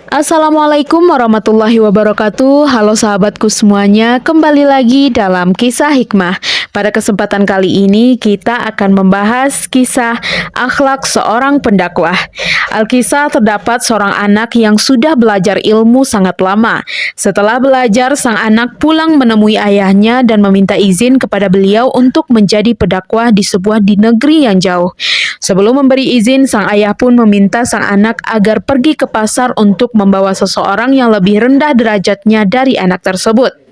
Assalamualaikum warahmatullahi wabarakatuh. Halo sahabatku semuanya, kembali lagi dalam kisah hikmah. Pada kesempatan kali ini kita akan membahas kisah akhlak seorang pendakwah. Alkisah terdapat seorang anak yang sudah belajar ilmu sangat lama. Setelah belajar, sang anak pulang menemui ayahnya dan meminta izin kepada beliau untuk menjadi pendakwah di negeri yang jauh. Sebelum memberi izin, sang ayah pun meminta sang anak agar pergi ke pasar untuk membawa seseorang yang lebih rendah derajatnya dari anak tersebut.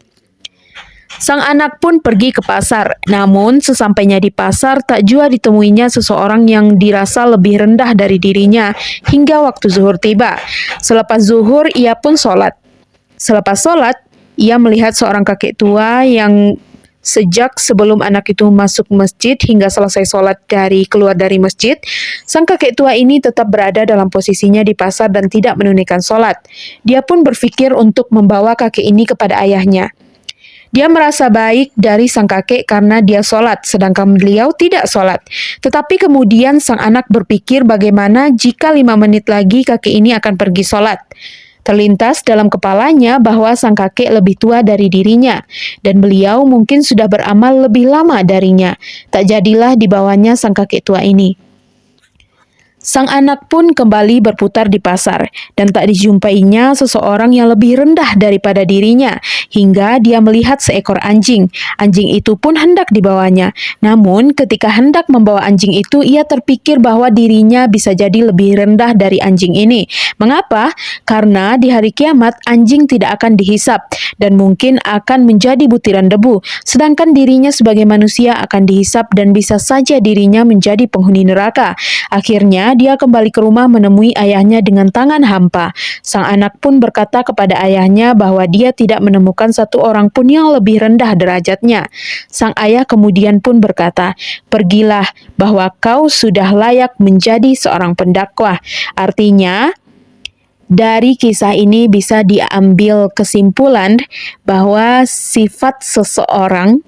Sang anak pun pergi ke pasar, namun sesampainya di pasar tak jua ditemuinya seseorang yang dirasa lebih rendah dari dirinya hingga waktu zuhur tiba. Selepas zuhur, ia pun sholat. Selepas sholat, ia melihat seorang kakek tua yang sejak sebelum anak itu masuk masjid hingga selesai sholat keluar dari masjid, sang kakek tua ini tetap berada dalam posisinya di pasar dan tidak menunaikan sholat. Dia pun berpikir untuk membawa kakek ini kepada ayahnya. Dia merasa baik dari sang kakek karena dia sholat, sedangkan beliau tidak sholat. Tetapi kemudian sang anak berpikir bagaimana jika 5 menit lagi kakek ini akan pergi sholat. Terlintas dalam kepalanya bahwa sang kakek lebih tua dari dirinya, dan beliau mungkin sudah beramal lebih lama darinya. Tak jadilah dibawanya sang kakek tua ini. Sang anak pun kembali berputar di pasar, dan tak dijumpainya seseorang yang lebih rendah daripada dirinya, hingga dia melihat seekor anjing. Anjing itu pun hendak dibawanya. Namun, ketika hendak membawa anjing itu, ia terpikir bahwa dirinya bisa jadi lebih rendah dari anjing ini. Mengapa? Karena di hari kiamat, anjing tidak akan dihisap, dan mungkin akan menjadi butiran debu, sedangkan dirinya sebagai manusia akan dihisap dan bisa saja dirinya menjadi penghuni neraka. Akhirnya, dia kembali ke rumah menemui ayahnya dengan tangan hampa. Sang anak pun berkata kepada ayahnya bahwa dia tidak menemukan satu orang pun yang lebih rendah derajatnya. Sang ayah kemudian pun berkata, "Pergilah, bahwa kau sudah layak menjadi seorang pendakwah." Artinya, dari kisah ini bisa diambil kesimpulan bahwa sifat seseorang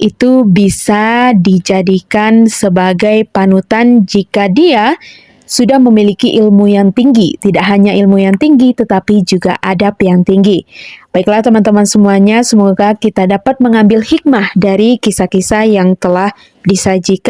itu bisa dijadikan sebagai panutan jika dia sudah memiliki ilmu yang tinggi. Tidak hanya ilmu yang tinggi, tetapi juga adab yang tinggi. Baiklah teman-teman semuanya, semoga kita dapat mengambil hikmah dari kisah-kisah yang telah disajikan.